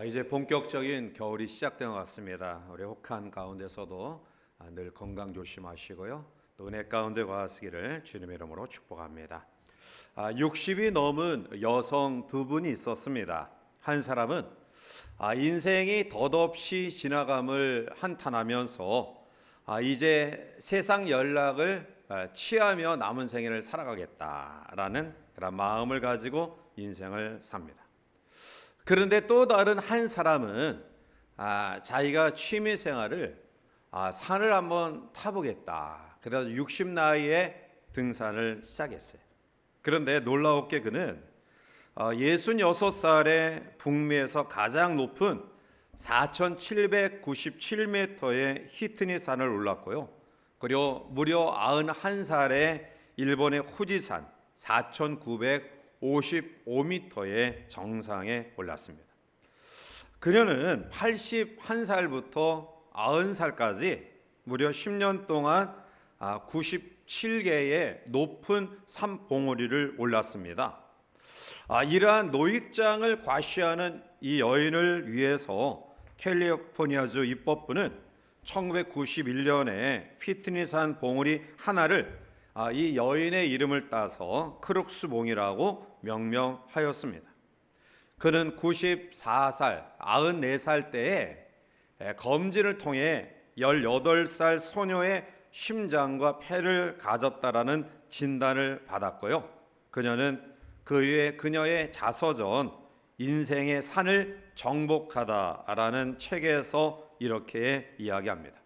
이제 본격적인 겨울이 시작된 것 같습니다. 우리 혹한 가운데서도 늘 건강 조심하시고요. 또 은혜 가운데 거하시기를 주님의 이름으로 축복합니다. 60이 넘은 여성 두 분이 있었습니다. 한 사람은 인생이 덧없이 지나감을 한탄하면서 이제 세상 연락을 취하며 남은 생애를 살아가겠다라는 그런 마음을 가지고 인생을 삽니다. 그런데 또 다른 한 사람은 자기가 취미 생활을 산을 한번 타보겠다. 그래서 60 나이에 등산을 시작했어요. 그런데 놀라웠게 그는 66살에 북미에서 가장 높은 4,797m의 히트니 산을 올랐고요. 그리고 무려 91살에 일본의 후지산 4,955m의 정상에 올랐습니다. 그녀는 81살부터 90살까지 무려 10년 동안 97개의 높은 산 봉우리를 올랐습니다. 이러한 노익장을 과시하는 이 여인을 위해서 캘리포니아주 입법부는 1991년에 피트니산 봉우리 하나를 이 여인의 이름을 따서 크룩스봉이라고 명명하였습니다. 그는 94살, 94살 때에 검진을 통해 18살 소녀의 심장과 폐를 가졌다라는 진단을 받았고요. 그녀는 그 후에 그녀의 자서전 인생의 산을 정복하다라는 책에서 이렇게 이야기합니다.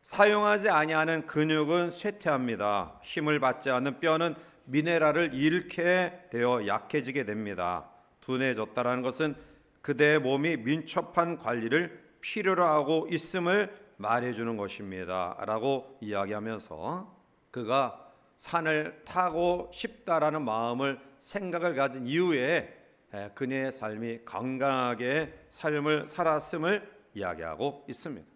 사용하지 아니하는 근육은 쇠퇴합니다. 힘을 받지 않는 뼈는 미네랄을 잃게 되어 약해지게 됩니다. 둔해졌다라는 것은 그대의 몸이 민첩한 관리를 필요로 하고 있음을 말해주는 것입니다 라고 이야기하면서 그가 산을 타고 싶다라는 마음을 생각을 가진 이후에 그녀의 삶이 건강하게 삶을 살았음을 이야기하고 있습니다.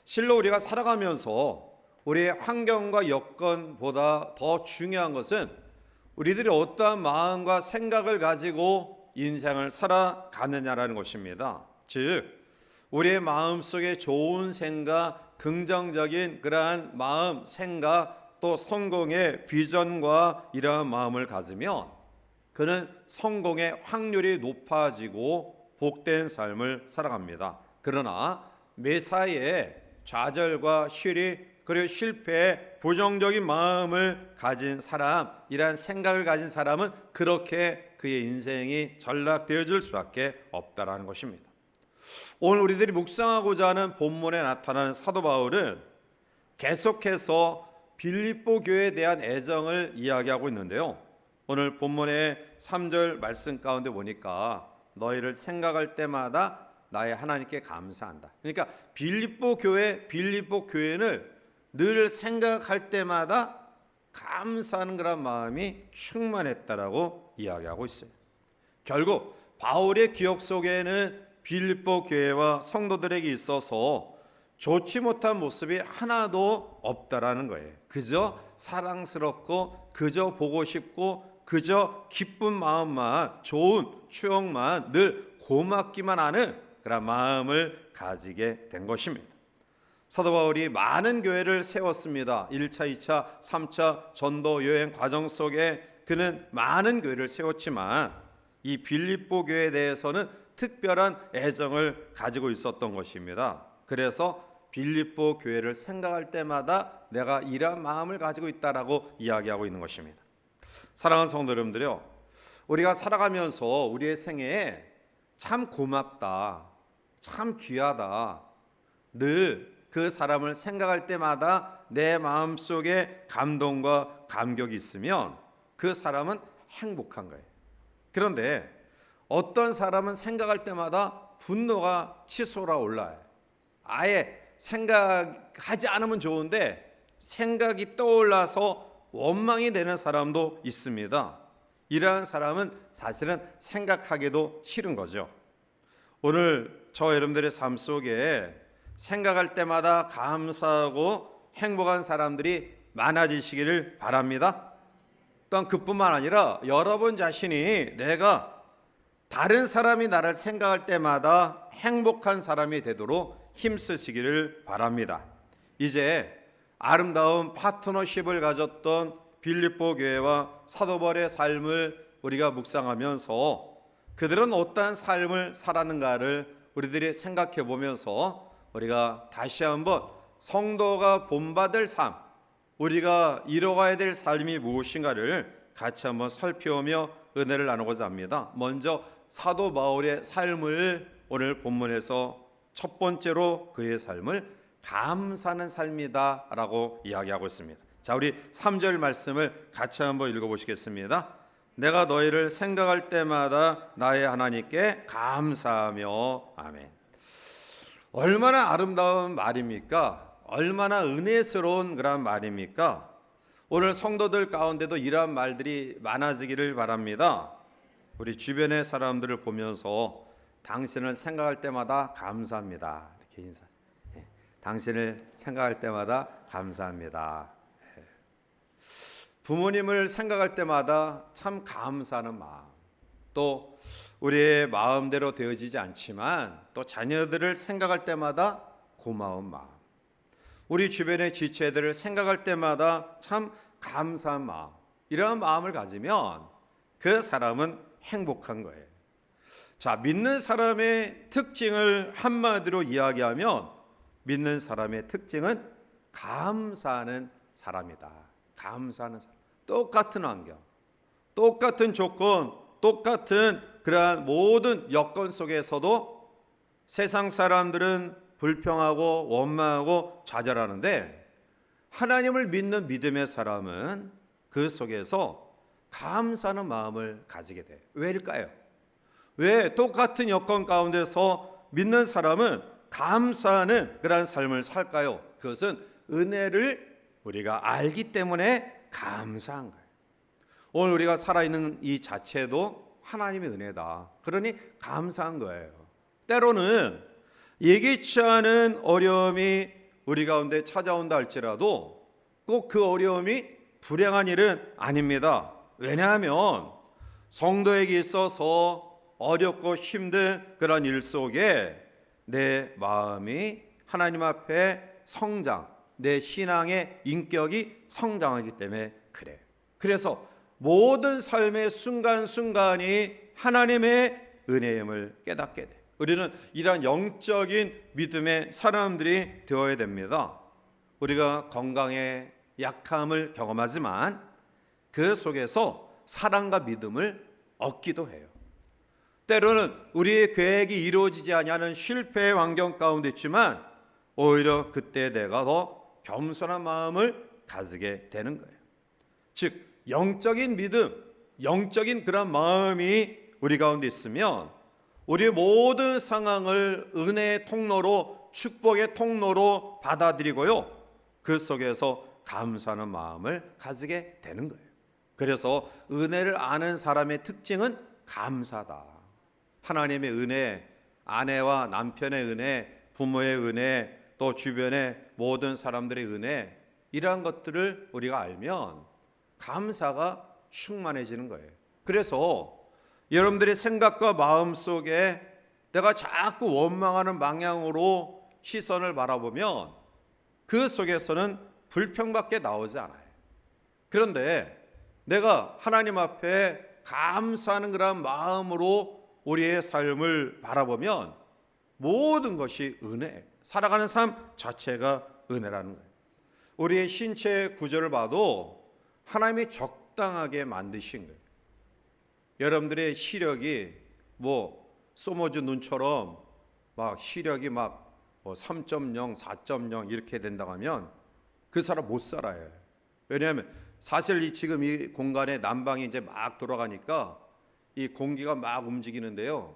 실로 우리가 살아가면서 우리의 환경과 여건보다 더 중요한 것은 우리들이 어떠한 마음과 생각을 가지고 인생을 살아가느냐라는 것입니다. 즉 우리의 마음속에 좋은 생각, 긍정적인 그러한 마음, 생각, 또 성공의 비전과 이러한 마음을 가지면 그는 성공의 확률이 높아지고 복된 삶을 살아갑니다. 그러나 매사에 좌절과 시리 그리고 실패에 부정적인 마음을 가진 사람, 이러한 생각을 가진 사람은 그렇게 그의 인생이 전락되어질 수밖에 없다라는 것입니다. 오늘 우리들이 묵상하고자 하는 본문에 나타나는 사도 바울은 계속해서 빌립보 교회에 대한 애정을 이야기하고 있는데요. 오늘 본문의 3절 말씀 가운데 보니까 너희를 생각할 때마다 나의 하나님께 감사한다. 그러니까 빌립보 교회는 늘 생각할 때마다 감사하는 그런 마음이 충만했다라고 이야기하고 있어요. 결국 바울의 기억 속에는 빌립보 교회와 성도들에게 있어서 좋지 못한 모습이 하나도 없다라는 거예요. 그저 사랑스럽고 그저 보고 싶고 그저 기쁜 마음만, 좋은 추억만 늘 고맙기만 하는 그런 마음을 가지게 된 것입니다. 사도 바울이 많은 교회를 세웠습니다. 1차, 2차, 3차 전도 여행 과정 속에 그는 많은 교회를 세웠지만 이 빌립보 교회에 대해서는 특별한 애정을 가지고 있었던 것입니다. 그래서 빌립보 교회를 생각할 때마다 내가 이러한 마음을 가지고 있다라고 이야기하고 있는 것입니다. 사랑하는 성도 여러분들요, 우리가 살아가면서 우리의 생애에 참 고맙다, 참 귀하다, 늘 그 사람을 생각할 때마다 내 마음속에 감동과 감격이 있으면 그 사람은 행복한 거예요. 그런데 어떤 사람은 생각할 때마다 분노가 치솟아 올라요. 아예 생각하지 않으면 좋은데 생각이 떠올라서 원망이 되는 사람도 있습니다. 이러한 사람은 사실은 생각하기도 싫은 거죠. 오늘 저 여러분들의 삶 속에 생각할 때마다 감사하고 행복한 사람들이 많아지시기를 바랍니다. 또한 그뿐만 아니라 여러분 자신이 내가 다른 사람이 나를 생각할 때마다 행복한 사람이 되도록 힘쓰시기를 바랍니다. 이제 아름다운 파트너십을 가졌던 빌립보 교회와 사도 바울의 삶을 우리가 묵상하면서 그들은 어떠한 삶을 살았는가를 우리들이 생각해 보면서 우리가 다시 한번 성도가 본받을 삶, 우리가 이뤄가야 될 삶이 무엇인가를 같이 한번 살펴보며 은혜를 나누고자 합니다. 먼저 사도 바울의 삶을 오늘 본문에서 첫 번째로 그의 삶을 감사하는 삶이다라고 이야기하고 있습니다. 자, 우리 3절 말씀을 같이 한번 읽어보시겠습니다. 내가 너희를 생각할 때마다 나의 하나님께 감사하며. 아멘. 얼마나 아름다운 말입니까? 얼마나 은혜스러운 그런 말입니까? 오늘 성도들 가운데도 이러한 말들이 많아지기를 바랍니다. 우리 주변의 사람들을 보면서 당신을 생각할 때마다 감사합니다. 이렇게 인사. 당신을 생각할 때마다 감사합니다. 부모님을 생각할 때마다 참 감사하는 마음, 또 우리의 마음대로 되어지지 않지만 또 자녀들을 생각할 때마다 고마운 마음, 우리 주변의 지체들을 생각할 때마다 참 감사한 마음, 이러한 마음을 가지면 그 사람은 행복한 거예요. 자, 믿는 사람의 특징을 한마디로 이야기하면 믿는 사람의 특징은 감사하는 사람이다. 감사하는 사람. 똑같은 환경, 똑같은 조건, 똑같은 그러한 모든 여건 속에서도 세상 사람들은 불평하고 원망하고 좌절하는데 하나님을 믿는 믿음의 사람은 그 속에서 감사하는 마음을 가지게 돼요. 왜일까요? 왜 똑같은 여건 가운데서 믿는 사람은 감사하는 그런 삶을 살까요? 그것은 은혜를 우리가 알기 때문에 감사한 거예요. 오늘 우리가 살아있는 이 자체도 하나님의 은혜다. 그러니 감사한 거예요. 때로는 예기치 않은 어려움이 우리 가운데 찾아온다 할지라도 꼭 그 어려움이 불행한 일은 아닙니다. 왜냐하면 성도에게 있어서 어렵고 힘든 그런 일 속에 내 마음이 하나님 앞에 성장, 내 신앙의 인격이 성장하기 때문에 그래. 그래서 모든 삶의 순간순간이 하나님의 은혜임을 깨닫게 돼. 우리는 이러한 영적인 믿음의 사람들이 되어야 됩니다. 우리가 건강에 약함을 경험하지만 그 속에서 사랑과 믿음을 얻기도 해요. 때로는 우리의 계획이 이루어지지 아니하는 실패의 환경 가운데 있지만 오히려 그때 내가 더 겸손한 마음을 가지게 되는 거예요. 즉 영적인 믿음, 영적인 그런 마음이 우리 가운데 있으면 우리의 모든 상황을 은혜의 통로로, 축복의 통로로 받아들이고요, 그 속에서 감사하는 마음을 가지게 되는 거예요. 그래서 은혜를 아는 사람의 특징은 감사다. 하나님의 은혜, 아내와 남편의 은혜, 부모의 은혜, 또 주변의 모든 사람들의 은혜, 이러한 것들을 우리가 알면 감사가 충만해지는 거예요. 그래서 여러분들의 생각과 마음 속에 내가 자꾸 원망하는 방향으로 시선을 바라보면 그 속에서는 불평밖에 나오지 않아요. 그런데 내가 하나님 앞에 감사하는 그런 마음으로 우리의 삶을 바라보면 모든 것이 은혜, 살아가는 삶 자체가 은혜라는 거예요. 우리의 신체 구조를 봐도 하나님이 적당하게 만드신 거예요. 여러분들의 시력이 소모주 눈처럼 막 시력이 막 3.0, 4.0 이렇게 된다고 하면 그 사람 못 살아요. 왜냐하면 사실 지금 이 공간에 난방이 이제 막 돌아가니까 이 공기가 막 움직이는데요,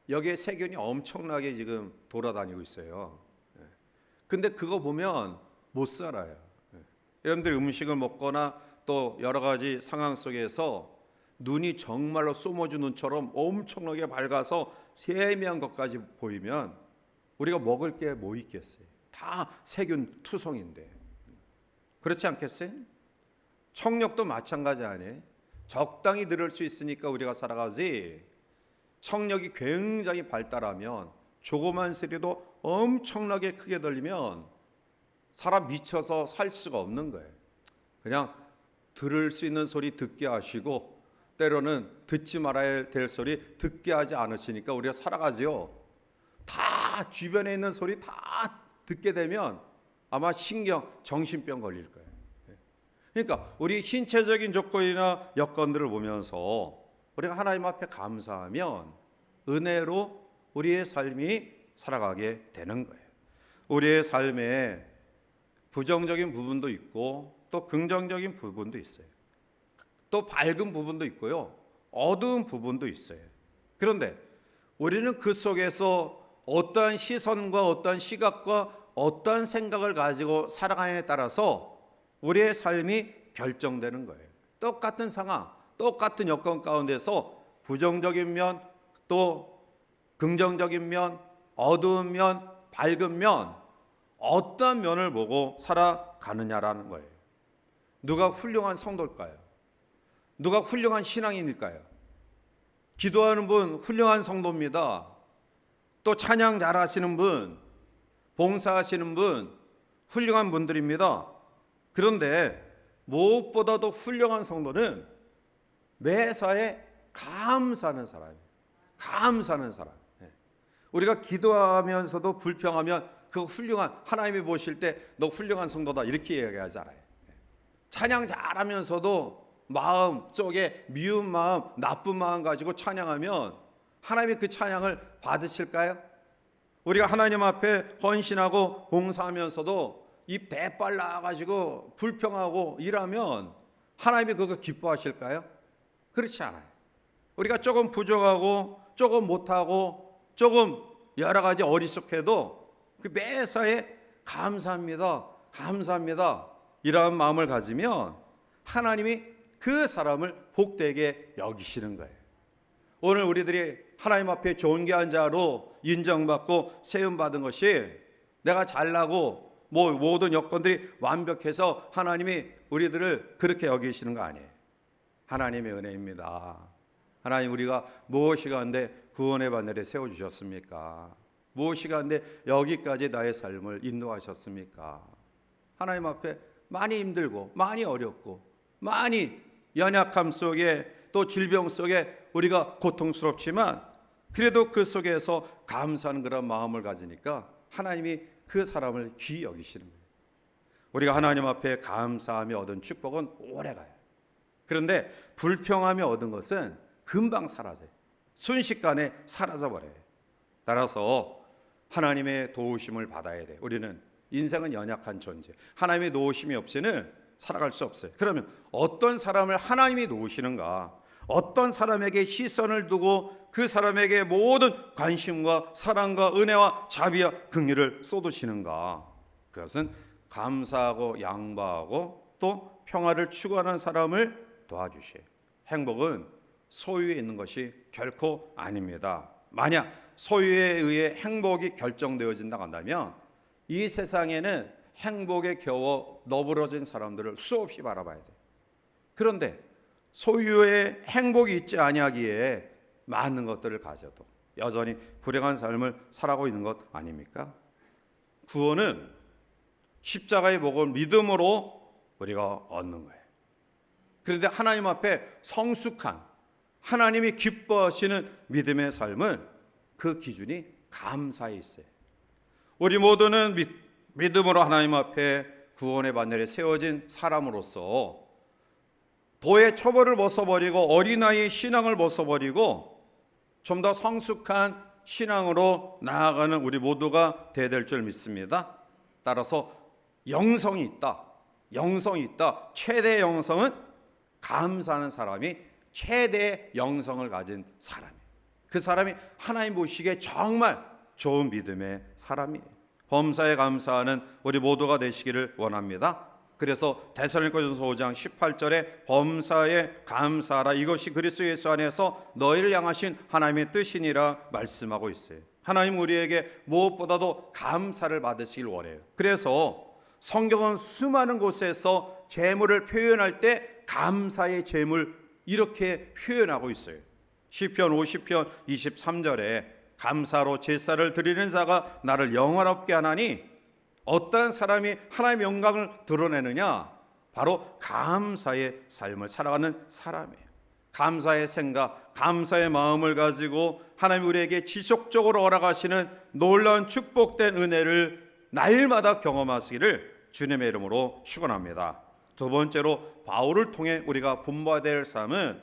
여기에 세균이 엄청나게 지금 돌아다니고 있어요. 근데 그거 보면 못 살아요. 여러분들 음식을 먹거나 또 여러 가지 상황 속에서 눈이 정말로 소모주 눈처럼 엄청나게 밝아서 세미한 것까지 보이면 우리가 먹을 게 뭐 있겠어요? 다 세균 투성인데. 그렇지 않겠어요? 청력도 마찬가지 아니에요? 적당히 들을 수 있으니까 우리가 살아가지, 청력이 굉장히 발달하면 조그만 소리도 엄청나게 크게 들리면 사람 미쳐서 살 수가 없는 거예요. 그냥 들을 수 있는 소리 듣게 하시고 때로는 듣지 말아야 될 소리 듣게 하지 않으시니까 우리가 살아가지요. 다 주변에 있는 소리 다 듣게 되면 아마 정신병 걸릴 거예요. 그러니까 우리 신체적인 조건이나 여건들을 보면서 우리가 하나님 앞에 감사하면 은혜로 우리의 삶이 살아가게 되는 거예요. 우리의 삶에 부정적인 부분도 있고 또 긍정적인 부분도 있어요. 또 밝은 부분도 있고요. 어두운 부분도 있어요. 그런데 우리는 그 속에서 어떠한 시선과 어떠한 시각과 어떠한 생각을 가지고 살아가느냐에 따라서 우리의 삶이 결정되는 거예요. 똑같은 상황, 똑같은 여건 가운데서 부정적인 면, 또 긍정적인 면, 어두운 면, 밝은 면, 어떤 면을 보고 살아가느냐라는 거예요. 누가 훌륭한 성도일까요? 누가 훌륭한 신앙인일까요? 기도하는 분 훌륭한 성도입니다. 또 찬양 잘하시는 분, 봉사하시는 분 훌륭한 분들입니다. 그런데 무엇보다도 훌륭한 성도는 매사에 감사하는 사람이에요. 감사하는 사람. 우리가 기도하면서도 불평하면 그 훌륭한, 하나님이 보실 때 너 훌륭한 성도다 이렇게 얘기하잖아요. 찬양 잘하면서도 마음 속에 미운 마음, 나쁜 마음 가지고 찬양하면 하나님이 그 찬양을 받으실까요? 우리가 하나님 앞에 헌신하고 봉사하면서도 입 대빨 나가지고 불평하고 일하면 하나님이 그거 기뻐하실까요? 그렇지 않아요. 우리가 조금 부족하고 조금 못하고 조금 여러 가지 어리석해도 그 매사에 감사합니다, 감사합니다 이런 마음을 가지면 하나님이 그 사람을 복되게 여기시는 거예요. 오늘 우리들이 하나님 앞에 존귀한 자로 인정받고 세움받은 것이 내가 잘나고 모든 여건들이 완벽해서 하나님이 우리들을 그렇게 여기시는 거 아니에요. 하나님의 은혜입니다. 하나님, 우리가 무엇이 가운데 구원의 바늘에 세워주셨습니까? 무엇이 가운데 여기까지 나의 삶을 인도하셨습니까? 하나님 앞에 많이 힘들고 많이 어렵고 많이 연약함 속에 또 질병 속에 우리가 고통스럽지만 그래도 그 속에서 감사하는 그런 마음을 가지니까 하나님이 그 사람을 귀히 여기시는 거예요. 우리가 하나님 앞에 감사하며 얻은 축복은 오래가요. 그런데 불평하며 얻은 것은 금방 사라져요. 순식간에 사라져버려요. 따라서 하나님의 도우심을 받아야 돼요. 우리는 인생은 연약한 존재, 하나님의 도우심이 없이는 살아갈 수 없어요. 그러면 어떤 사람을 하나님이 도우시는가? 어떤 사람에게 시선을 두고 그 사람에게 모든 관심과 사랑과 은혜와 자비와 긍휼을 쏟으시는가? 그것은 감사하고 양보하고 또 평화를 추구하는 사람을 도와주셔요. 행복은 소유에 있는 것이 결코 아닙니다. 만약 소유에 의해 행복이 결정되어진다고 한다면 이 세상에는 행복에 겨워 너부러진 사람들을 수없이 바라봐야 돼요. 그런데 소유에 행복이 있지 아니하기에 많은 것들을 가져도 여전히 불행한 삶을 살아가고 있는 것 아닙니까? 구원은 십자가의 복을 믿음으로 우리가 얻는 거예요. 그런데 하나님 앞에 성숙한 하나님이 기뻐하시는 믿음의 삶은 그 기준이 감사에 있어요. 우리 모두는 믿음으로 하나님 앞에 구원의 바늘에 세워진 사람으로서 도의 처벌을 벗어버리고 어린아이의 신앙을 벗어버리고 좀 더 성숙한 신앙으로 나아가는 우리 모두가 돼야 될 줄 믿습니다. 따라서 영성이 있다. 영성이 있다. 최대의 영성은 감사하는 사람이 최대의 영성을 가진 사람이에요. 그 사람이 하나님 보시기에 정말 좋은 믿음의 사람이에요. 범사에 감사하는 우리 모두가 되시기를 원합니다. 그래서 데살로니가전서 5장 18절에 범사에 감사하라, 이것이 그리스도 예수 안에서 너희를 향하신 하나님의 뜻이니라 말씀하고 있어요. 하나님 우리에게 무엇보다도 감사를 받으시길 원해요. 그래서 성경은 수많은 곳에서 재물을 표현할 때 감사의 재물 이렇게 표현하고 있어요. 시편 50편 23절에 감사로 제사를 드리는 자가 나를 영화롭게 하나니 어떤 사람이 하나님의 영광을 드러내느냐? 바로 감사의 삶을 살아가는 사람이에요. 감사의 생각, 감사의 마음을 가지고 하나님 우리에게 지속적으로 허락하시는 놀라운 축복된 은혜를 날마다 경험하시기를 주님의 이름으로 축원합니다. 두 번째로 바울을 통해 우리가 본받아야 될 삶은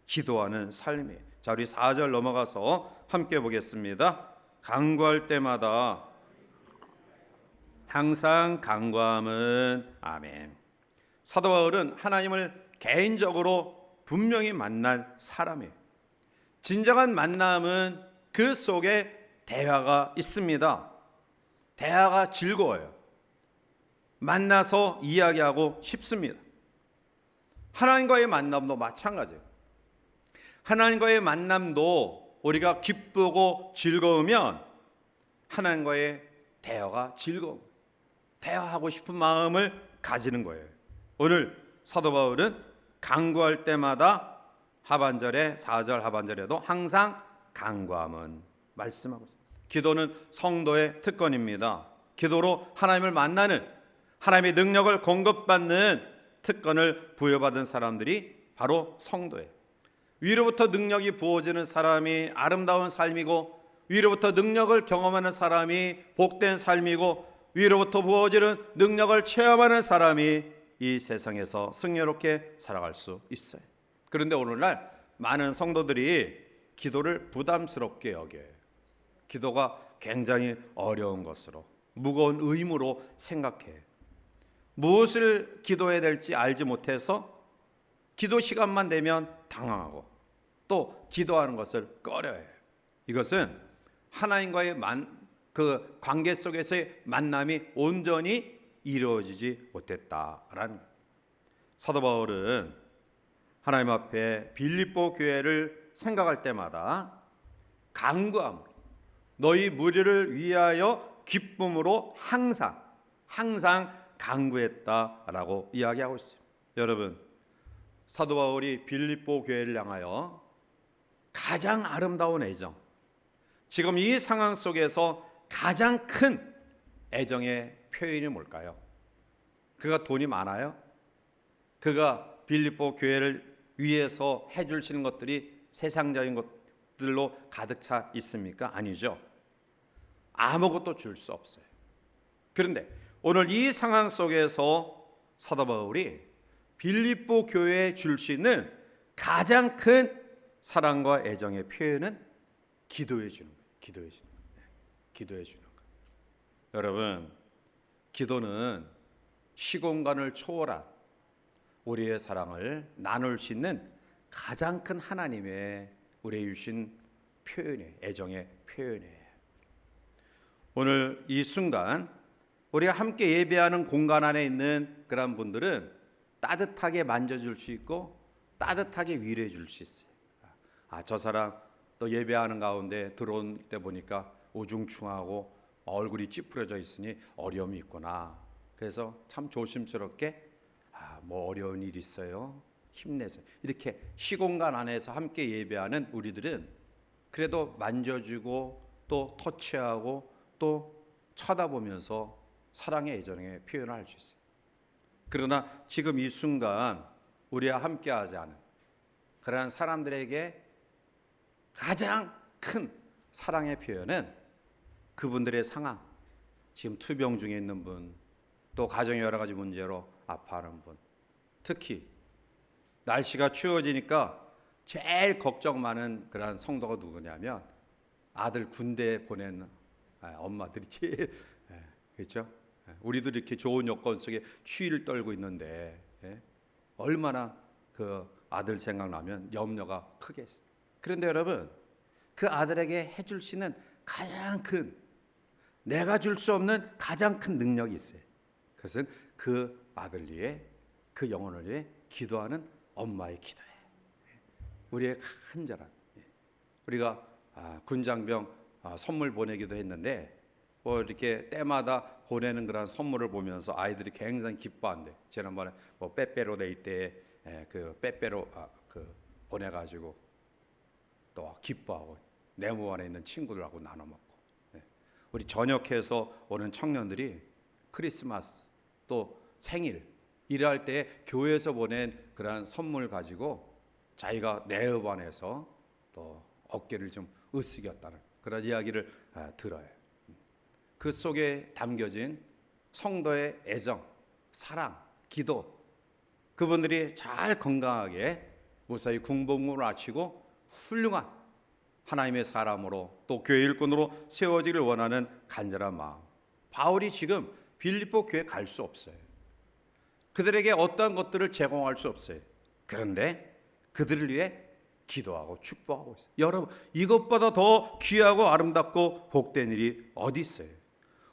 기도하는 삶이에요. 자, 우리 4절 넘어가서 함께 보겠습니다. 간구할 때마다 항상 간구함은 아멘. 사도 바울은 하나님을 개인적으로 분명히 만난 사람이에요. 진정한 만남은 그 속에 대화가 있습니다. 대화가 즐거워요. 만나서 이야기하고 싶습니다. 하나님과의 만남도 마찬가지예요. 하나님과의 만남도 우리가 기쁘고 즐거우면 하나님과의 대화가 즐거워. 대화하고 싶은 마음을 가지는 거예요. 오늘 사도 바울은 간구할 때마다 하반절에 4절 하반절에도 항상 간구함은 말씀하고 있습니다. 기도는 성도의 특권입니다. 기도로 하나님을 만나는, 하나님의 능력을 공급받는 특권을 부여받은 사람들이 바로 성도예요. 위로부터 능력이 부어지는 사람이 아름다운 삶이고, 위로부터 능력을 경험하는 사람이 복된 삶이고, 위로부터 부어지는 능력을 체험하는 사람이 이 세상에서 승리롭게 살아갈 수 있어요. 그런데 오늘날 많은 성도들이 기도를 부담스럽게 여겨요. 기도가 굉장히 어려운 것으로, 무거운 의무로 생각해요. 무엇을 기도해야 될지 알지 못해서 기도 시간만 되면 당황하고 또 기도하는 것을 꺼려해요. 이것은 하나님과의 그 관계 속에서의 만남이 온전히 이루어지지 못했다라는 거예요. 사도 바울은 하나님 앞에 빌립보 교회를 생각할 때마다 간구함, 너희 무리를 위하여 기쁨으로 항상 간구했다라고 이야기하고 있어요. 여러분, 사도 바울이 빌립보 교회를 향하여 가장 아름다운 애정, 지금 이 상황 속에서 가장 큰 애정의 표현이 뭘까요? 그가 돈이 많아요? 그가 빌립보 교회를 위해서 해주시는 것들이 세상적인 것들로 가득 차 있습니까? 아니죠. 아무것도 줄 수 없어요. 그런데 오늘 이 상황 속에서 사도 바울이 빌립보 교회에 줄 수 있는 가장 큰 사랑과 애정의 표현은 기도해 주는 거예요. 기도해 주는 거예요. 여러분, 기도는 시공간을 초월한 우리의 사랑을 나눌 수 있는 가장 큰 하나님의 우리에게 주신 표현이에요. 애정의 표현이에요. 오늘 이 순간 우리가 함께 예배하는 공간 안에 있는 그런 분들은 따뜻하게 만져줄 수 있고 따뜻하게 위로해 줄 수 있어요. 저 사람 또 예배하는 가운데 들어온 때 보니까 우중충하고 얼굴이 찌푸려져 있으니 어려움이 있구나. 그래서 참 조심스럽게 뭐 어려운 일 있어요? 힘내세요. 이렇게 시공간 안에서 함께 예배하는 우리들은 그래도 만져주고 또 터치하고 또 쳐다보면서 사랑의 애정의 표현을 할 수 있어요. 그러나 지금 이 순간 우리와 함께하지 않은 그러한 사람들에게 가장 큰 사랑의 표현은 그분들의 상황, 지금 투병 중에 있는 분, 또 가정의 여러 가지 문제로 아파하는 분, 특히 날씨가 추워지니까 제일 걱정 많은 그런 성도가 누구냐면 아들 군대에 보낸 엄마들이 제일 그렇죠? 우리도 이렇게 좋은 여건 속에 추위를 떨고 있는데 얼마나 그 아들 생각나면 염려가 크겠어요. 그런데 여러분, 그 아들에게 해줄 수 있는 가장 큰, 내가 줄 수 없는 가장 큰 능력이 있어요. 그것은 그 아들 위해, 그 영혼을 위해 기도하는 엄마의 기도예요. 우리의 간절한, 우리가 군장병 선물 보내기도 했는데 뭐 이렇게 때마다 보내는 그런 선물을 보면서 아이들이 굉장히 기뻐한대. 지난번에 뭐 빼빼로 데이 때 그 빼빼로 보내가지고 또 기뻐하고 내 몸 안에 있는 친구들하고 나눠 먹고, 우리 전역해서 오는 청년들이 크리스마스 또 생일 일할 때 교회에서 보낸 그러한 선물 가지고 자기가 내 업 안에서 또 어깨를 좀 으쓱였다는 그런 이야기를 들어요. 그 속에 담겨진 성도의 애정, 사랑, 기도, 그분들이 잘 건강하게 무사히 군복무를 마치고 훌륭한 하나님의 사람으로 또 교회 일꾼으로 세워지기를 원하는 간절한 마음. 바울이 지금 빌립보 교회에 갈 수 없어요. 그들에게 어떠한 것들을 제공할 수 없어요. 그런데 그들을 위해 기도하고 축복하고 있어요. 여러분, 이것보다 더 귀하고 아름답고 복된 일이 어디 있어요?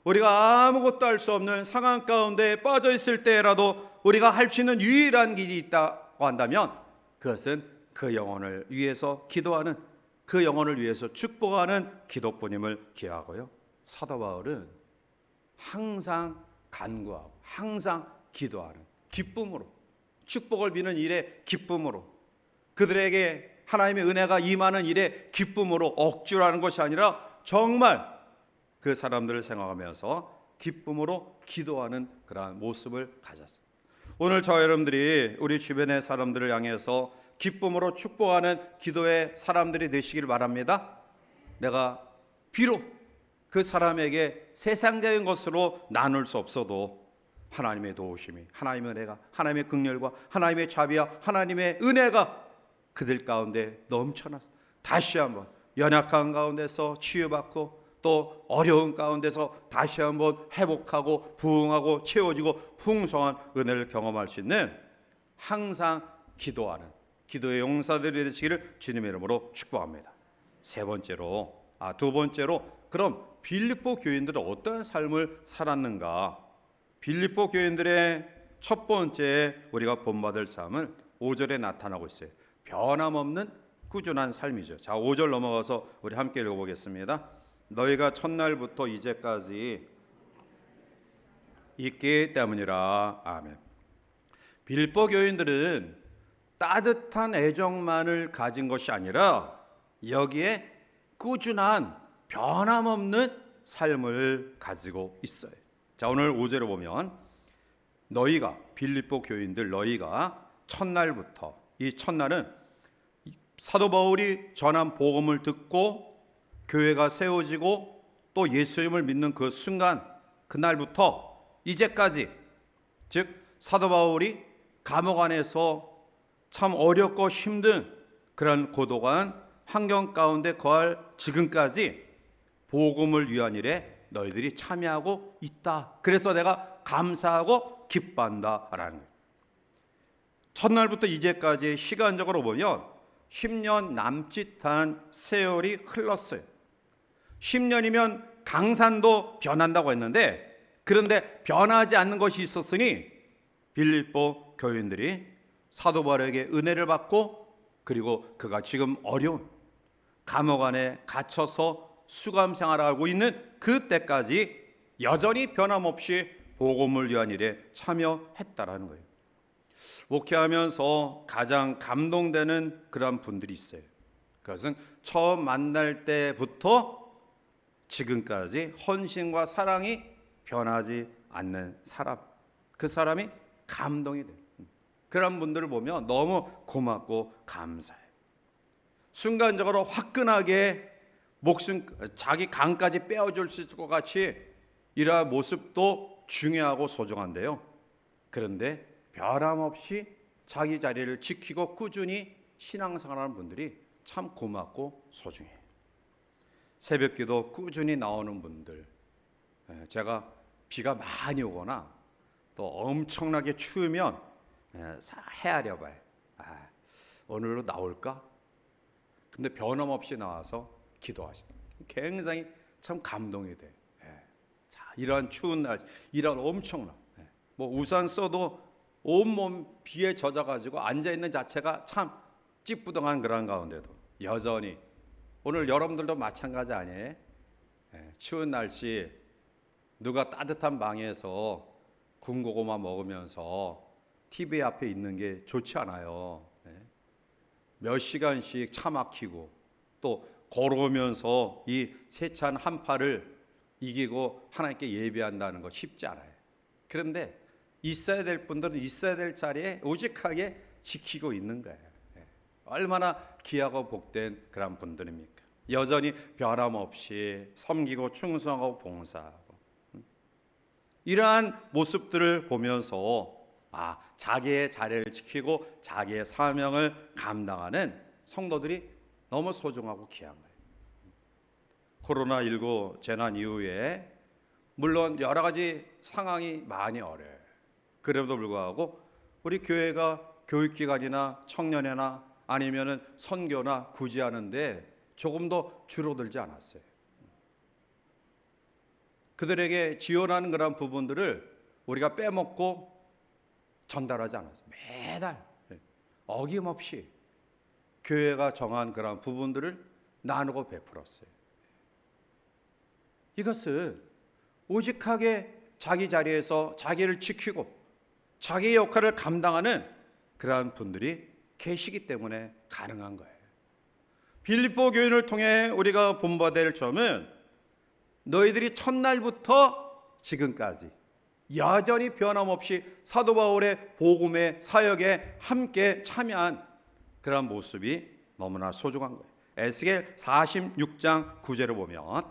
우리가 아무것도 할 수 없는 상황 가운데 빠져 있을 때라도 우리가 할 수 있는 유일한 길이 있다고 한다면 그것은 그 영혼을 위해서 기도하는, 그 영혼을 위해서 축복하는 기도뿐임을 기하고요. 사도 바울은 항상 간구하고 항상 기도하는 기쁨으로, 축복을 비는 일에 기쁨으로, 그들에게 하나님의 은혜가 임하는 일에 기쁨으로 억지로 하는 것이 아니라 정말 그 사람들을 생각하면서 기쁨으로 기도하는 그러한 모습을 가졌어요. 오늘 저 여러분들이 우리 주변의 사람들을 향해서 기쁨으로 축복하는 기도의 사람들이 되시길 바랍니다. 내가 비록 그 사람에게 세상적인 것으로 나눌 수 없어도 하나님의 도우심이, 하나님의 은혜가, 하나님의 긍휼과 하나님의 자비와 하나님의 은혜가 그들 가운데 넘쳐나서 다시 한번 연약한 가운데서 치유받고 또 어려운 가운데서 다시 한번 회복하고 부흥하고 채워지고 풍성한 은혜를 경험할 수 있는 항상 기도하는 기도의 용사들이 되시기를 주님의 이름으로 축복합니다. 두 번째로 그럼 빌립보 교인들은 어떤 삶을 살았는가? 빌립보 교인들의 첫 번째 우리가 본받을 삶은 5절에 나타나고 있어요. 변함없는 꾸준한 삶이죠. 자, 5절 넘어가서 우리 함께 읽어보겠습니다. 너희가 첫날부터 이제까지 있기 때문이라. 아멘. 빌립보 교인들은 따뜻한 애정만을 가진 것이 아니라 여기에 꾸준한 변함없는 삶을 가지고 있어요. 자, 오늘 5절을 보면 너희가, 빌립보 교인들 너희가 첫날부터, 이 첫날은 사도 바울이 전한 복음을 듣고 교회가 세워지고 또 예수님을 믿는 그 순간, 그날부터 이제까지, 즉 사도 바울이 감옥 안에서 참 어렵고 힘든 그런 고독한 환경 가운데 거할 지금까지 복음을 위한 일에 너희들이 참여하고 있다. 그래서 내가 감사하고 기뻐한다라는 거예요. 첫날부터 이제까지 시간적으로 보면 10년 남짓한 세월이 흘렀어요. 10년이면 강산도 변한다고 했는데, 그런데 변하지 않는 것이 있었으니 빌립보 교인들이 사도 바울에게 은혜를 받고, 그리고 그가 지금 어려운 감옥 안에 갇혀서 수감 생활을 하고 있는 그때까지 여전히 변함없이 복음을 위한 일에 참여했다라는 거예요. 목회하면서 가장 감동되는 그런 분들이 있어요. 그것은 처음 만날 때부터 지금까지 헌신과 사랑이 변하지 않는 사람, 그 사람이 감동이 돼요. 그런 분들을 보면 너무 고맙고 감사해요. 순간적으로 화끈하게 목숨, 자기 간까지 빼어줄 수 있을 것 같이 이러한 모습도 중요하고 소중한데요. 그런데 변함없이 자기 자리를 지키고 꾸준히 신앙생활하는 분들이 참 고맙고 소중해요. 새벽기도 꾸준히 나오는 분들, 제가 비가 많이 오거나 또 엄청나게 추우면 헤아려 봐요. 오늘로 나올까? 근데 변함없이 나와서 기도하시다. 굉장히 참 감동이 돼. 자, 이런 추운 날, 이런 엄청난, 뭐 우산 써도 온몸 비에 젖어가지고 앉아 있는 자체가 참 찌뿌둥한 그런 가운데도 여전히 오늘 여러분들도 마찬가지 아니에요? 추운 날씨 누가 따뜻한 방에서 군고구마 먹으면서 TV 앞에 있는 게 좋지 않아요. 몇 시간씩 차 막히고 또 걸어오면서 이 세찬 한파를 이기고 하나님께 예배한다는 거 쉽지 않아요. 그런데 있어야 될 분들은 있어야 될 자리에 오직하게 지키고 있는 거예요. 얼마나 귀하고 복된 그런 분들입니까? 여전히 변함없이 섬기고 충성하고 봉사하고 이러한 모습들을 보면서 자기의 자리를 지키고 자기의 사명을 감당하는 성도들이 너무 소중하고 귀한 거예요. 코로나19 재난 이후에 물론 여러 가지 상황이 많이 어려워요. 그럼에도 불구하고 우리 교회가 교육기관이나 청년회나 아니면은 선교나 구제하는데 조금도 줄어들지 않았어요. 그들에게 지원하는 그런 부분들을 우리가 빼먹고 전달하지 않았어요. 매달 어김없이 교회가 정한 그런 부분들을 나누고 베풀었어요. 이것은 오직하게 자기 자리에서 자기를 지키고 자기의 역할을 감당하는 그러한 분들이 계시기 때문에 가능한 거예요. 빌립보 교인을 통해 우리가 본받을 점은 너희들이 첫날부터 지금까지 여전히 변함없이 사도 바울의 복음의 사역에 함께 참여한 그런 모습이 너무나 소중한 거예요. 에스겔 46장 9절을 보면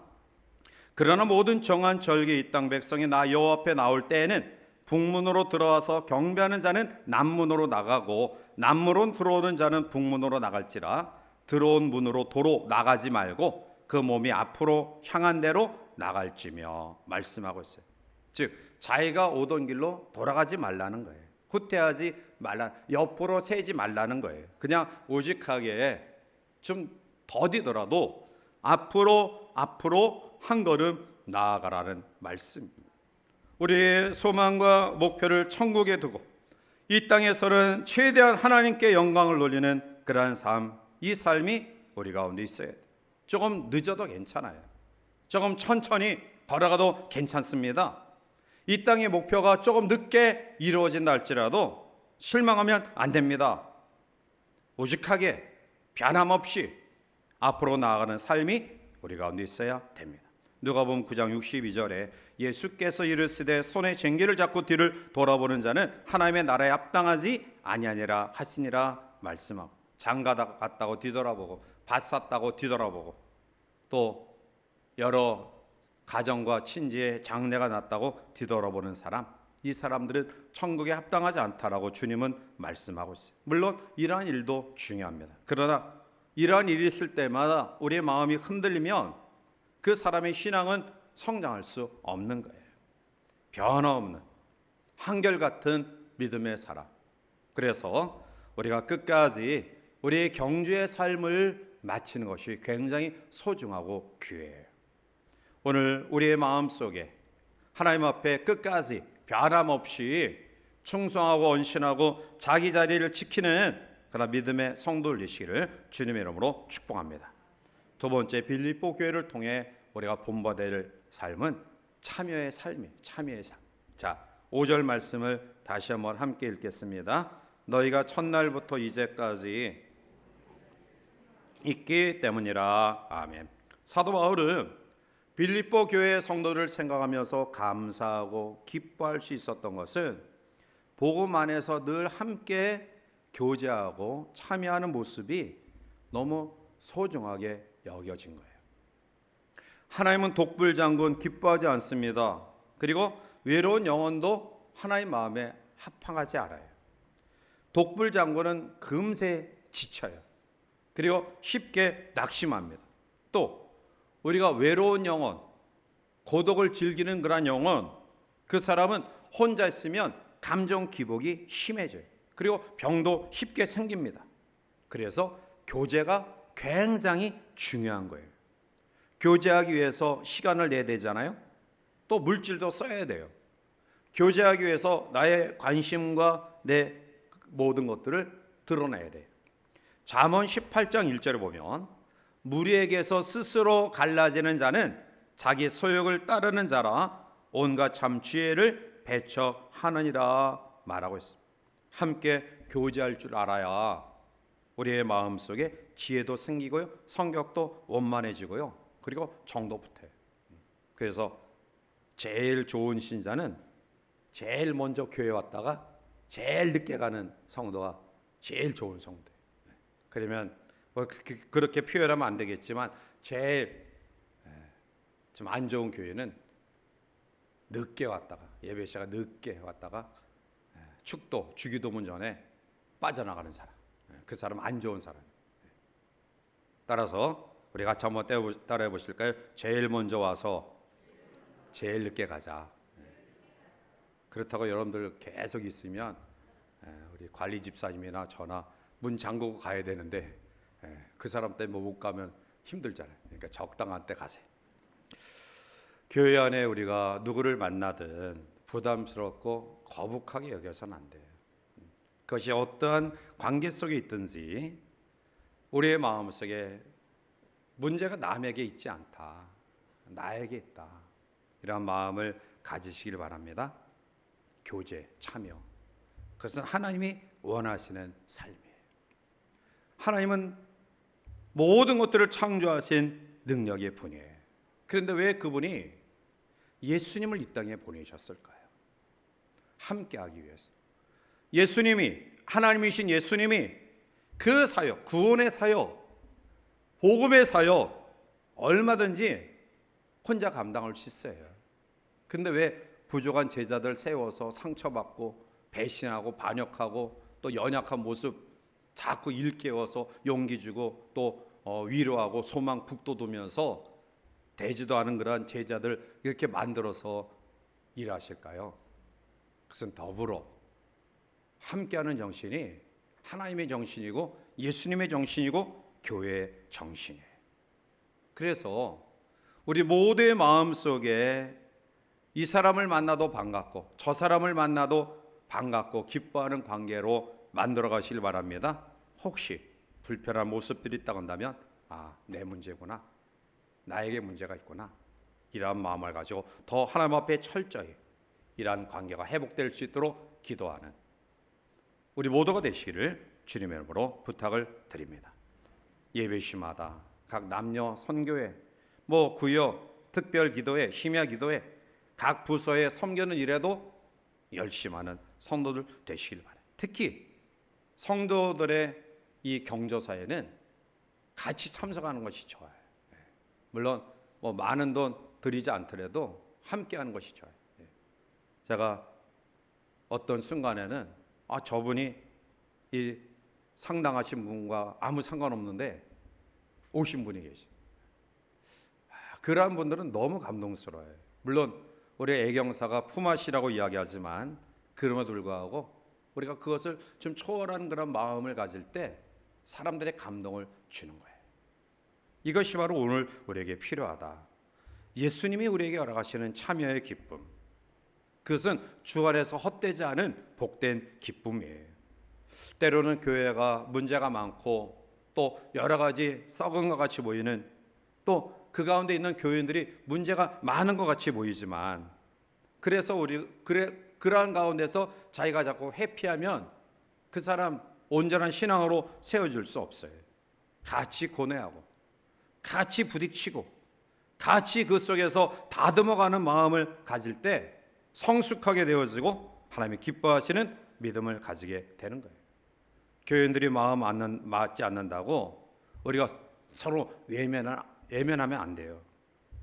그러나 모든 정한 절기 이 땅 백성이 나 여호와 앞에 나올 때에는 북문으로 들어와서 경배하는 자는 남문으로 나가고 남문으로 들어오는 자는 북문으로 나갈지라 들어온 문으로 도로 나가지 말고 그 몸이 앞으로 향한 대로 나갈지며 말씀하고 있어요. 즉 자기가 오던 길로 돌아가지 말라는 거예요. 후퇴하지 말라, 옆으로 세지 말라는 거예요. 그냥 오직하게 좀 더디더라도 앞으로 한 걸음 나아가라는 말씀입니다. 우리의 소망과 목표를 천국에 두고 이 땅에서는 최대한 하나님께 영광을 돌리는 그러한 삶, 이 삶이 우리 가운데 있어야 돼요. 조금 늦어도 괜찮아요. 조금 천천히 걸어가도 괜찮습니다. 이 땅의 목표가 조금 늦게 이루어진다 할지라도 실망하면 안 됩니다. 오직하게 변함없이 앞으로 나아가는 삶이 우리 가운데 있어야 됩니다. 누가복음 9장 62절에 예수께서 이르시되 손에 쟁기를 잡고 뒤를 돌아보는 자는 하나님의 나라에 합당하지 아니하니라 하시니라 말씀하고 장가다 갔다고 뒤돌아보고 밭 샀다고 뒤돌아보고 또 여러 가정과 친지의 장례가 났다고 뒤돌아보는 사람, 이 사람들은 천국에 합당하지 않다라고 주님은 말씀하고 있어요. 물론 이러한 일도 중요합니다. 그러나 이러한 일이 있을 때마다 우리의 마음이 흔들리면 그 사람의 신앙은 성장할 수 없는 거예요. 변함없는 한결같은 믿음의 사람. 그래서 우리가 끝까지 우리의 경주의 삶을 마치는 것이 굉장히 소중하고 귀해요. 오늘 우리의 마음속에 하나님 앞에 끝까지 변함없이 충성하고 언신하고 자기 자리를 지키는 그런 믿음의 성도들 되시기를 주님의 이름으로 축복합니다. 두 번째, 빌립보 교회를 통해 우리가 본받을 삶은 참여의 삶이에요. 참여의 삶. 자, 5절 말씀을 다시 한번 함께 읽겠습니다. 너희가 첫날부터 이제까지 있기 때문이라. 아멘. 사도 바울은 빌립보 교회의 성도를 생각하면서 감사하고 기뻐할 수 있었던 것은 복음 안에서 늘 함께 교제하고 참여하는 모습이 너무 소중하게 여겨진 거예요. 하나님은 독불장군 기뻐하지 않습니다. 그리고 외로운 영혼도 하나님 마음에 합항하지 않아요. 독불장군은 금세 지쳐요. 그리고 쉽게 낙심합니다. 또 우리가 외로운 영혼, 고독을 즐기는 그런 영혼, 그 사람은 혼자 있으면 감정 기복이 심해져요. 그리고 병도 쉽게 생깁니다. 그래서 교제가 굉장히 중요한 거예요. 교제하기 위해서 시간을 내야 되잖아요. 또 물질도 써야 돼요. 교제하기 위해서 나의 관심과 내 모든 것들을 드러내야 돼요. 잠언 18장 1절을 보면 무리에게서 스스로 갈라지는 자는 자기 소욕을 따르는 자라 온갖 잠취애를 배척하느니라 말하고 있습니다. 함께 교제할 줄 알아야 우리의 마음속에 지혜도 생기고요, 성격도 원만해지고요, 그리고 정도 붙어요. 그래서 제일 좋은 신자는 제일 먼저 교회 왔다가 제일 늦게 가는 성도가 제일 좋은 성도예요. 그러면 뭐 그렇게 표현하면 안 되겠지만 제일 좀 안 좋은 교회는 늦게 왔다가, 예배 시간 늦게 왔다가 축도 주기도문 전에 빠져나가는 사람, 그 사람 안 좋은 사람. 따라서 우리 같이 한번 따라해 보실까요? 제일 먼저 와서 제일 늦게 가자. 그렇다고 여러분들 계속 있으면 우리 관리 집사님이나 저나 문 잠그고 가야 되는데 그 사람 때문에 못 가면 힘들잖아요. 그러니까 적당한 때 가세요. 교회 안에 우리가 누구를 만나든 부담스럽고 거북하게 여겨서는 안 돼요. 그것이 어떠한 관계 속에 있든지 우리의 마음속에 문제가 남에게 있지 않다, 나에게 있다, 이런 마음을 가지시길 바랍니다. 교제, 참여, 그것은 하나님이 원하시는 삶이에요. 하나님은 모든 것들을 창조하신 능력의 분이에요. 그런데 왜 그분이 예수님을 이 땅에 보내셨을까요? 함께하기 위해서. 예수님이, 하나님이신 예수님이 그 사역, 구원의 사역, 복음의 사역 얼마든지 혼자 감당할 수 있어요. 근데 왜 부족한 제자들 세워서 상처받고 배신하고 반역하고 또 연약한 모습 자꾸 일깨워서 용기 주고 또 위로하고 소망 북돋우면서 되지도 않은 그런 제자들 이렇게 만들어서 일하실까요? 그것은 더불어 함께하는 정신이 하나님의 정신이고 예수님의 정신이고 교회의 정신이에요. 그래서 우리 모두의 마음속에 이 사람을 만나도 반갑고 저 사람을 만나도 반갑고 기뻐하는 관계로 만들어 가시길 바랍니다. 혹시 불편한 모습들이 있다고 한다면 내 문제구나, 나에게 문제가 있구나, 이러한 마음을 가지고 더 하나님 앞에 철저히 이러한 관계가 회복될 수 있도록 기도하는 우리 모두가 되시기를 주님의 이름으로 부탁을 드립니다. 예배 시마다 각 남녀 선교회, 구역 특별 기도회, 심야 기도회, 각 부서에 섬기는 일에도 열심하는 성도들 되시길 바랍니다. 특히 성도들의 이 경조사에는 같이 참석하는 것이 좋아요. 물론 많은 돈 들이지 않더라도 함께하는 것이 좋아요. 제가 어떤 순간에는 저분이 이 상당하신 분과 아무 상관없는데 오신 분이 계세요. 그러한 분들은 너무 감동스러워요. 물론 우리 애경사가 품앗이라고 이야기하지만 그럼에도 불구하고 우리가 그것을 좀 초월한 그런 마음을 가질 때 사람들의 감동을 주는 거예요. 이것이 바로 오늘 우리에게 필요하다. 예수님이 우리에게 허락하시는 참여의 기쁨, 그것은 주 안에서 헛되지 않은 복된 기쁨이에요. 때로는 교회가 문제가 많고 또 여러 가지 썩은 것 같이 보이는, 또 그 가운데 있는 교인들이 문제가 많은 것 같이 보이지만, 그래서 그러한 가운데서 자기가 자꾸 회피하면 그 사람 온전한 신앙으로 세워질 수 없어요. 같이 고뇌하고 같이 부딪히고 같이 그 속에서 다듬어가는 마음을 가질 때 성숙하게 되어지고 하나님이 기뻐하시는 믿음을 가지게 되는 거예요. 교인들이 마음 맞지 않는다고 우리가 서로 외면하면 안 돼요.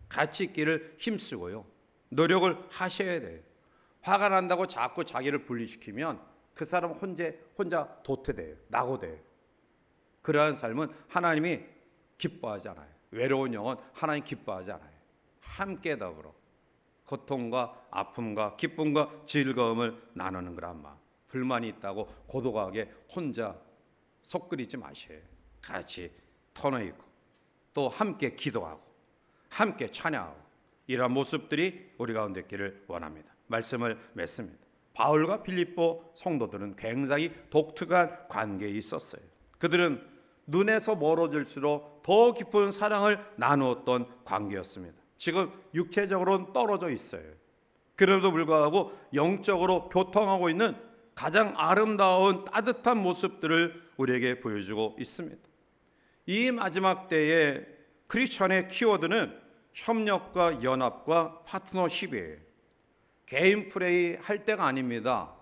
같이 있기를 힘쓰고요, 노력을 하셔야 돼요. 화가 난다고 자꾸 자기를 분리시키면 그 사람 혼자 도태돼요, 낙오돼요. 그러한 삶은 하나님이 기뻐하지 않아요. 외로운 영혼 하나님 기뻐하지 않아요. 함께 더불어 고통과 아픔과 기쁨과 즐거움을 나누는 그런 마음. 불만이 있다고 고독하게 혼자 속 끓이지 마셔요. 같이 터놓고 또 함께 기도하고 함께 찬양하고 이러한 모습들이 우리 가운데 있기를 원합니다. 말씀을 맺습니다. 바울과 빌립보 성도들은 굉장히 독특한 관계에 있었어요. 그들은 눈에서 멀어질수록 더 깊은 사랑을 나누었던 관계였습니다. 지금 육체적으로는 떨어져 있어요. 그래도 불구하고 영적으로 교통하고 있는 가장 아름다운 따뜻한 모습들을 우리에게 보여주고 있습니다. 이 마지막 때에 크리스천의 키워드는 협력과 연합과 파트너십이에요. 개인 플레이 할 때가 아닙니다.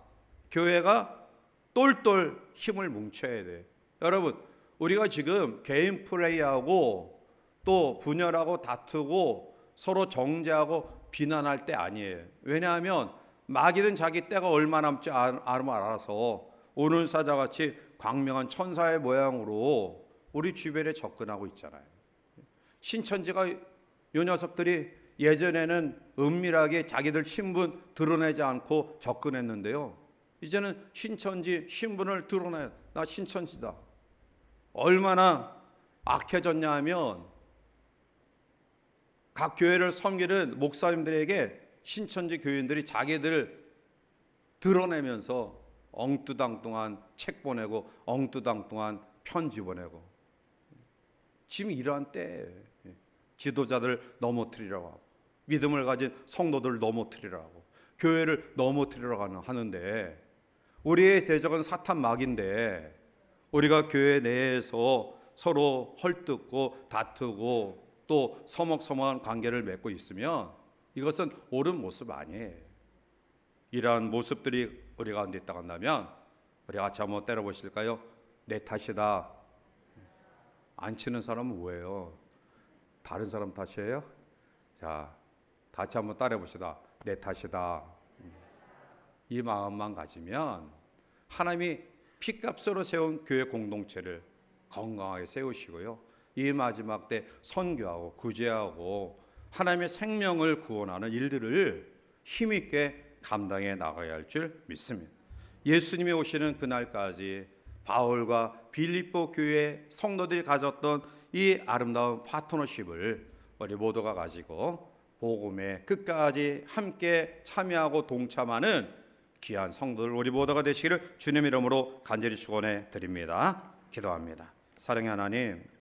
교회가 똘똘 힘을 뭉쳐야 돼. 여러분, 우리가 지금 개인 플레이하고 또 분열하고 다투고 서로 정죄하고 비난할 때 아니에요. 왜냐하면 마귀는 자기 때가 얼마 남지 알아서 오는 사자같이 광명한 천사의 모양으로 우리 주변에 접근하고 있잖아요. 신천지가 요 녀석들이 예전에는 은밀하게 자기들 신분 드러내지 않고 접근했는데요. 이제는 신천지 신분을 드러내. 나 신천지다. 얼마나 악해졌냐 하면 각 교회를 섬기는 목사님들에게 신천지 교인들이 자기들 드러내면서 엉뚜당뚱한 책 보내고 엉뚜당뚱한 편지 보내고 지금 이러한 때에 지도자들 넘어뜨리려고 하고 믿음을 가진 성도들 넘어뜨리려고 하고 교회를 넘어뜨리려고 하는데 우리의 대적은 사탄 마귀인데 우리가 교회 내에서 서로 헐뜯고 다투고 또 서먹서먹한 관계를 맺고 있으면 이것은 옳은 모습 아니에요. 이러한 모습들이 우리 가운데 있다고 한다면 우리 같이 한번 때려보실까요? 내 탓이다. 안 치는 사람은 뭐예요? 다른 사람 탓이에요? 자, 같이 한번 따라해봅시다. 내 탓이다. 이 마음만 가지면 하나님이 피값으로 세운 교회 공동체를 건강하게 세우시고요. 이 마지막 때 선교하고 구제하고 하나님의 생명을 구원하는 일들을 힘있게 감당해 나가야 할 줄 믿습니다. 예수님이 오시는 그날까지 바울과 빌립보 교회 성도들이 가졌던 이 아름다운 파트너십을 우리 모두가 가지고 복음의 끝까지 함께 참여하고 동참하는 귀한 성도들 우리 모두가 되시기를 주님 이름으로 간절히 축원해 드립니다. 기도합니다. 사랑의 하나님,